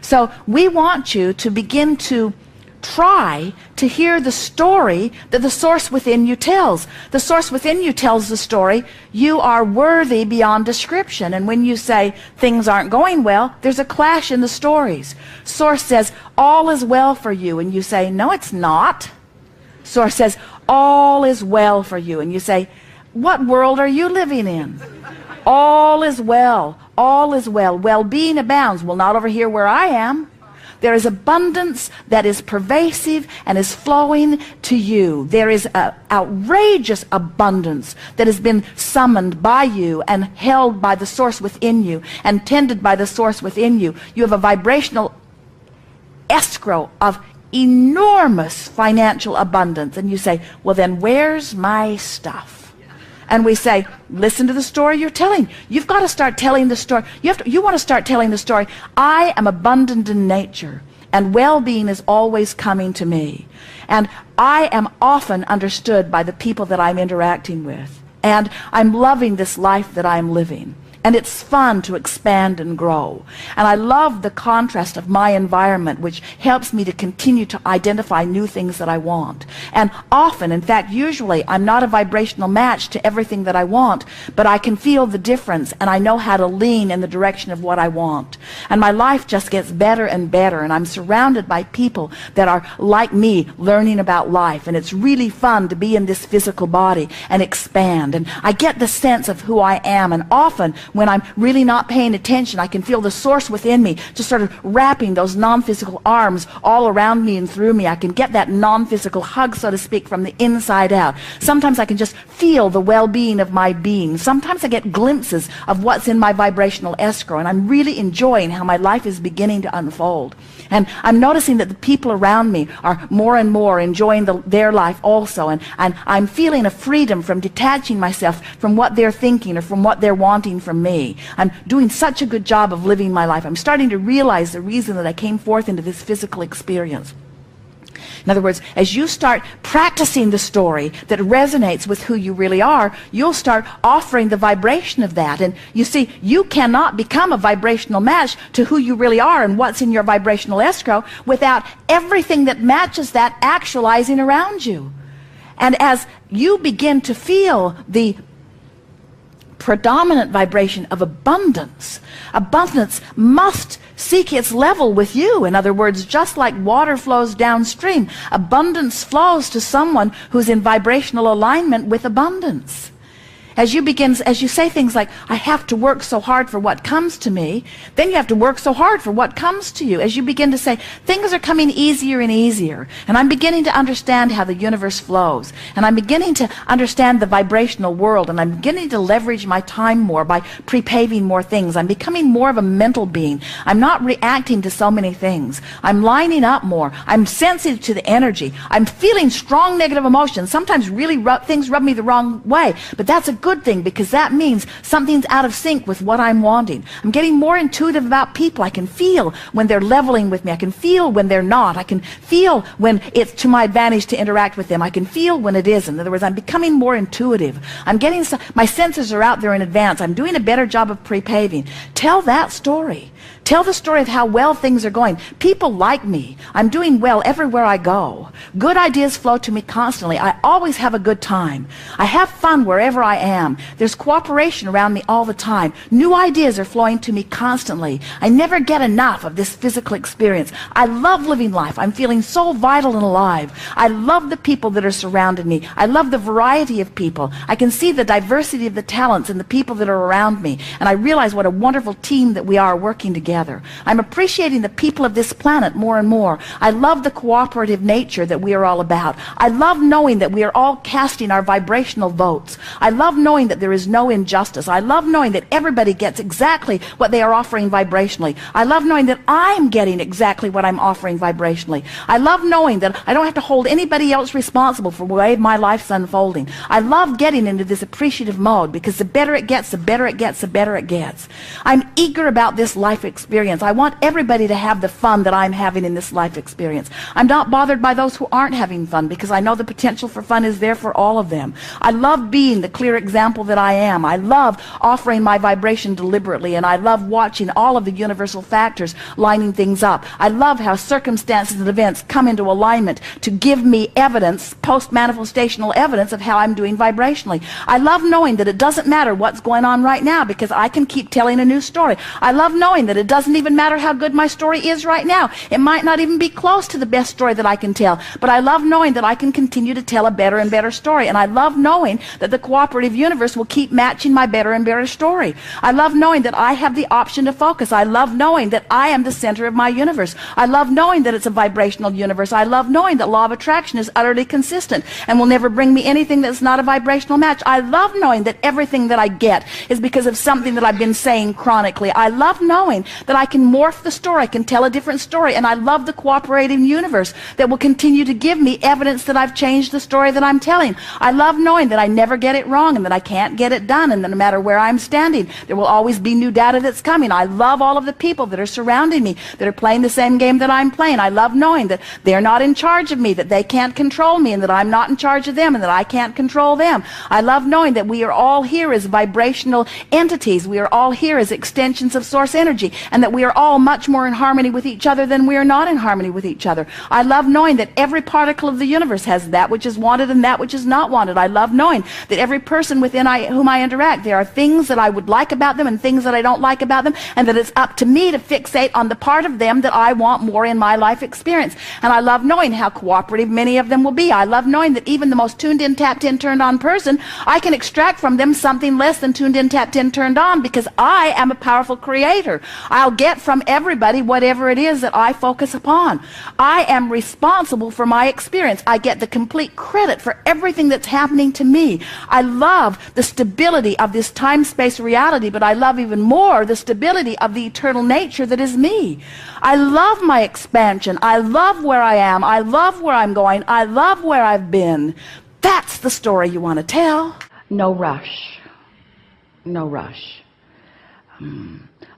So we want you to begin to try to hear the story that the source within you tells. The source within you tells the story, you are worthy beyond description. And when you say things aren't going well, there's a clash in the stories. Source says, all is well for you. And you say, no, it's not. Source says, all is well for you. And you say, what world are you living in? All is well. All is well. Well-being abounds. Well, not over here where I am. There is abundance that is pervasive and is flowing to you. There is an outrageous abundance that has been summoned by you and held by the source within you and tended by the source within you. You have a vibrational escrow of enormous financial abundance. And you say, well, then where's my stuff? And we say, listen to the story you're telling. You've got to start telling the story. You want to start telling the story. I am abundant in nature, and well-being is always coming to me. And I am often understood by the people that I'm interacting with. And I'm loving this life that I'm living. And it's fun to expand and grow. And I love the contrast of my environment, which helps me to continue to identify new things that I want. And often, in fact, usually, I'm not a vibrational match to everything that I want, but I can feel the difference, and I know how to lean in the direction of what I want. And my life just gets better and better, and I'm surrounded by people that are like me, learning about life. And it's really fun to be in this physical body and expand. And I get the sense of who I am, and often, when I'm really not paying attention, I can feel the source within me just sort of wrapping those non-physical arms all around me and through me. I can get that non-physical hug, so to speak, from the inside out. Sometimes I can just feel the well-being of my being. Sometimes I get glimpses of what's in my vibrational escrow, and I'm really enjoying how my life is beginning to unfold. And I'm noticing that the people around me are more and more enjoying their life also, and I'm feeling a freedom from detaching myself from what they're thinking or from what they're wanting from me. I'm doing such a good job of living my life. I'm starting to realize the reason that I came forth into this physical experience. In other words, as you start practicing the story that resonates with who you really are, you'll start offering the vibration of that. And you see, you cannot become a vibrational match to who you really are and what's in your vibrational escrow without everything that matches that actualizing around you. And as you begin to feel the predominant vibration of abundance, abundance must seek its level with you. In other words, just like water flows downstream, abundance flows to someone who's in vibrational alignment with abundance. As you say things like, I have to work so hard for what comes to me, then you have to work so hard for what comes to you. As you begin to say, things are coming easier and easier, and I'm beginning to understand how the universe flows, and I'm beginning to understand the vibrational world, and I'm beginning to leverage my time more by pre-paving more things. I'm becoming more of a mental being. I'm not reacting to so many things. I'm lining up more. I'm sensitive to the energy. I'm feeling strong negative emotions. Sometimes really things rub me the wrong way, but that's a good thing, because that means something's out of sync with what I'm wanting. I'm getting more intuitive about people. I can feel when they're leveling with me. I can feel when they're not. I can feel when it's to my advantage to interact with them. I can feel when it isn't. In other words, I'm becoming more intuitive. My senses are out there in advance. I'm doing a better job of pre-paving. Tell that story. Tell the story of how well things are going. People like me. I'm doing well everywhere I go. Good ideas flow to me constantly. I always have a good time. I have fun wherever I am. There's cooperation around me all the time. New ideas are flowing to me constantly. I never get enough of this physical experience. I love living life. I'm feeling so vital and alive. I love the people that are surrounding me. I love the variety of people. I can see the diversity of the talents and the people that are around me. And I realize what a wonderful team that we are working together. I'm appreciating the people of this planet more and more. I love the cooperative nature that we are all about. I love knowing that we are all casting our vibrational votes. I love knowing that there is no injustice. I love knowing that everybody gets exactly what they are offering vibrationally. I love knowing that I'm getting exactly what I'm offering vibrationally. I love knowing that I don't have to hold anybody else responsible for the way my life's unfolding. I love getting into this appreciative mode, because the better it gets, the better it gets, the better it gets. I'm eager about this life experience. I want everybody to have the fun that I'm having in this life experience. I'm not bothered by those who aren't having fun, because I know the potential for fun is there for all of them. I love being the clear example example that I am. I love offering my vibration deliberately, and I love watching all of the universal factors lining things up. I love how circumstances and events come into alignment to give me evidence, post-manifestational evidence of how I'm doing vibrationally. I love knowing that it doesn't matter what's going on right now because I can keep telling a new story. I love knowing that it doesn't even matter how good my story is right now. It might not even be close to the best story that I can tell, but I love knowing that I can continue to tell a better and better story. And I love knowing that the cooperative universe will keep matching my better and better story. I love knowing that I have the option to focus. I love knowing that I am the center of my universe. I love knowing that it's a vibrational universe. I love knowing that law of attraction is utterly consistent and will never bring me anything that's not a vibrational match. I love knowing that everything that I get is because of something that I've been saying chronically. I love knowing that I can morph the story, I can tell a different story, and I love the cooperating universe that will continue to give me evidence that I've changed the story that I'm telling. I love knowing that I never get it wrong and that I can't get it done, and that no matter where I'm standing, there will always be new data that's coming. I love all of the people that are surrounding me that are playing the same game that I'm playing. I love knowing that they're not in charge of me, that they can't control me, and that I'm not in charge of them, and that I can't control them. I love knowing that we are all here as vibrational entities. We are all here as extensions of source energy, and that we are all much more in harmony with each other than we are not in harmony with each other. I love knowing that every particle of the universe has that which is wanted and that which is not wanted. I love knowing that every person within whom I interact, there are things that I would like about them and things that I don't like about them, and that it's up to me to fixate on the part of them that I want more in my life experience. And I love knowing how cooperative many of them will be. I love knowing that even the most tuned in, tapped in, turned on person, I can extract from them something less than tuned in, tapped in, turned on, because I am a powerful creator. I'll get from everybody whatever it is that I focus upon. I am responsible for my experience. I get the complete credit for everything that's happening to me. I love the stability of this time-space reality, but I love even more the stability of the eternal nature that is me. I love my expansion. I love where I am. I love where I'm going. I love where I've been. That's the story you want to tell. No rush. No rush.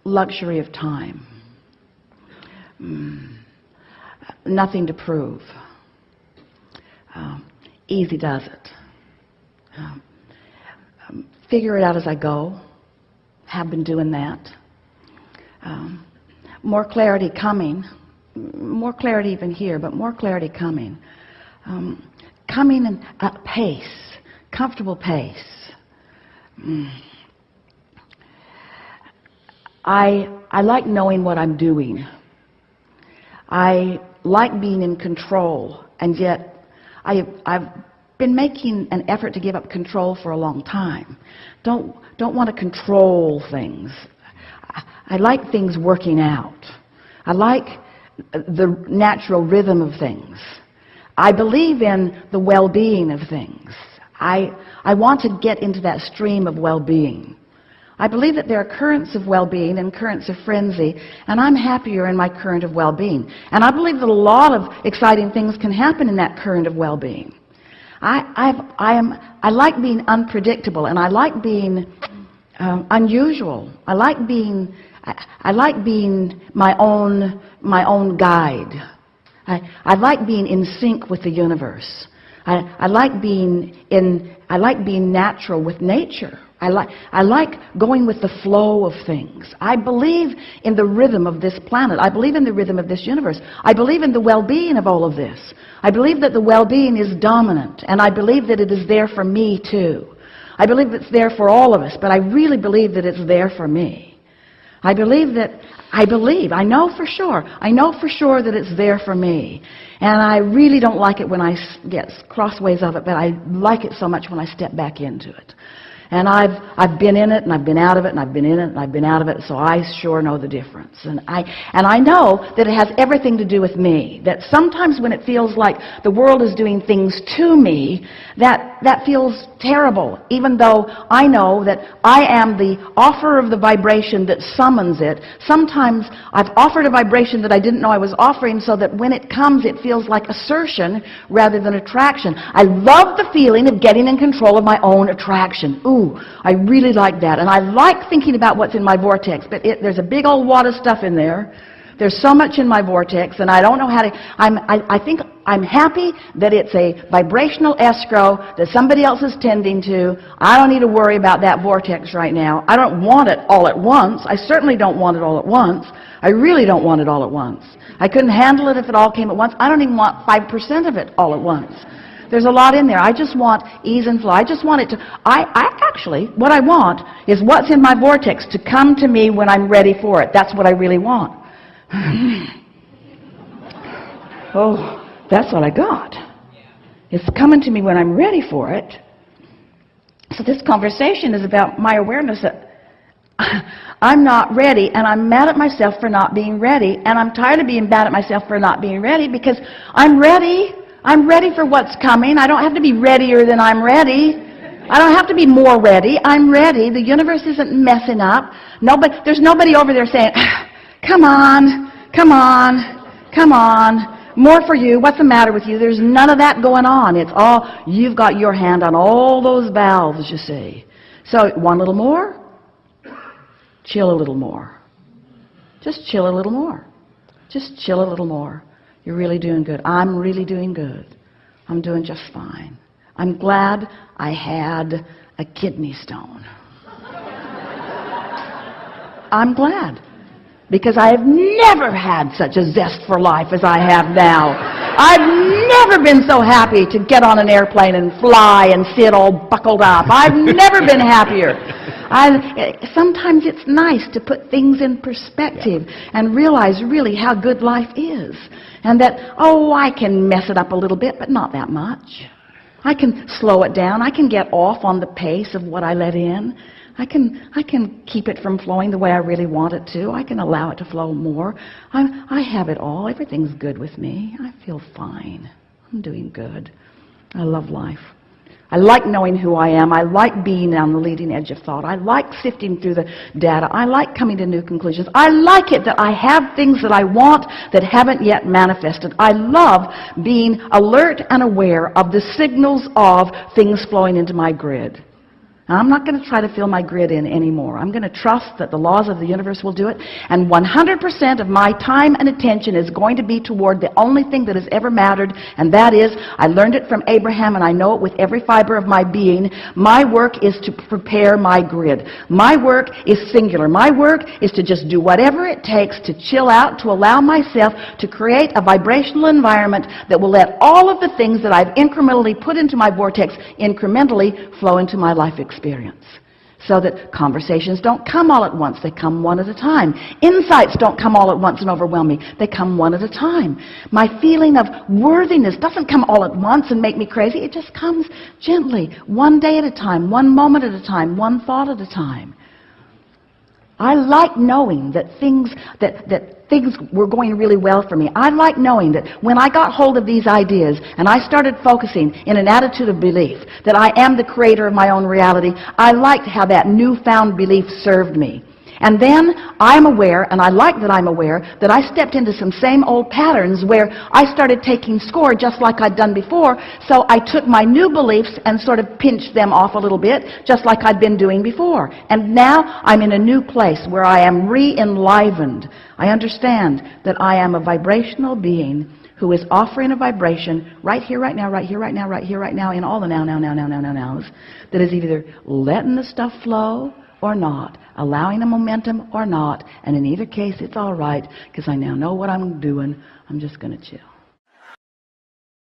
Luxury of time. Nothing to prove. Easy does it. Figure it out as I go. Have been doing that. More clarity coming. More clarity even here, but more clarity coming. Coming in a pace, comfortable pace. I like knowing what I'm doing. I like being in control, and yet I've been making an effort to give up control for a long time. Don't want to control things. I like things working out. I like the natural rhythm of things. I believe in the well-being of things. I want to get into that stream of well-being. I believe that there are currents of well-being and currents of frenzy, and I'm happier in my current of well-being. And I believe that a lot of exciting things can happen in that current of well-being. I like being unpredictable, and I like being unusual. I like being my own guide. I like being in sync with the universe. I like being natural with nature. I like going with the flow of things. I believe in the rhythm of this planet. I believe in the rhythm of this universe. I believe in the well-being of all of this. I believe that the well-being is dominant, and I believe that it is there for me too. I believe it's there for all of us, but I really believe that it's there for me. I know for sure that it's there for me. And I really don't like it when I get crossways of it, but I like it so much when I step back into it. And I've been in it, and I've been out of it, and I've been in it, and I've been out of it, so I sure know the difference. And I know that it has everything to do with me, that sometimes when it feels like the world is doing things to me, that feels terrible, even though I know that I am the offer of the vibration that summons it. Sometimes I've offered a vibration that I didn't know I was offering, so that when it comes, it feels like assertion rather than attraction. I love the feeling of getting in control of my own attraction. Ooh, I really like that. And I like thinking about what's in my vortex, but there's a big old wad of stuff in there. There's so much in my vortex, and I don't know how to, I think I'm happy that it's a vibrational escrow that somebody else is tending to. I don't need to worry about that vortex right now. I don't want it all at once. I certainly don't want it all at once. I really don't want it all at once. I couldn't handle it if it all came at once. I don't even want 5% of it all at once. There's a lot in there. I just want ease and flow. I just want it to, I actually, what I want is what's in my vortex to come to me when I'm ready for it. That's what I really want. Oh, that's what I got. It's coming to me when I'm ready for it. So this conversation is about my awareness that I'm not ready, and I'm mad at myself for not being ready, and I'm tired of being mad at myself for not being ready because I'm ready. I'm ready for what's coming. I don't have to be readier than I'm ready. I don't have to be more ready. I'm ready. The universe isn't messing up. There's nobody over there saying, come on, come on, come on. More for you. What's the matter with you? There's none of that going on. It's all, you've got your hand on all those valves, you see. So, one little more. Chill a little more. Just chill a little more. Just chill a little more. You're really doing good. I'm really doing good. I'm doing just fine. I'm glad I had a kidney stone. I'm glad. Because I have never had such a zest for life as I have now. I've never been so happy to get on an airplane and fly and sit all buckled up. I've never been happier. Sometimes it's nice to put things in perspective and realize really how good life is. And that, oh, I can mess it up a little bit, but not that much. I can slow it down. I can get off on the pace of what I let in. I can keep it from flowing the way I really want it to. I can allow it to flow more. I have it all. Everything's good with me. I feel fine. I'm doing good. I love life. I like knowing who I am. I like being on the leading edge of thought. I like sifting through the data. I like coming to new conclusions. I like it that I have things that I want that haven't yet manifested. I love being alert and aware of the signals of things flowing into my grid. Now, I'm not going to try to fill my grid in anymore. I'm going to trust that the laws of the universe will do it. And 100% of my time and attention is going to be toward the only thing that has ever mattered, and that is, I learned it from Abraham, and I know it with every fiber of my being. My work is to prepare my grid. My work is singular. My work is to just do whatever it takes to chill out, to allow myself to create a vibrational environment that will let all of the things that I've incrementally put into my vortex incrementally flow into my life experience. So that conversations don't come all at once. They come one at a time. Insights don't come all at once and overwhelm me. They come one at a time. My feeling of worthiness doesn't come all at once and make me crazy. It just comes gently, one day at a time, one moment at a time, one thought at a time. I like knowing that things were going really well for me. I like knowing that when I got hold of these ideas and I started focusing in an attitude of belief that I am the creator of my own reality, I liked how that newfound belief served me. And then I'm aware, and I like that I'm aware, that I stepped into some same old patterns where I started taking score just like I'd done before, so I took my new beliefs and sort of pinched them off a little bit, just like I'd been doing before. And now I'm in a new place where I am re-enlivened. I understand that I am a vibrational being who is offering a vibration right here, right now, right here, right now, right here, right now, in all the nows, that is either letting the stuff flow or not, allowing a momentum or not, and in either case it's all right because I now know what I'm doing. I'm just going to chill.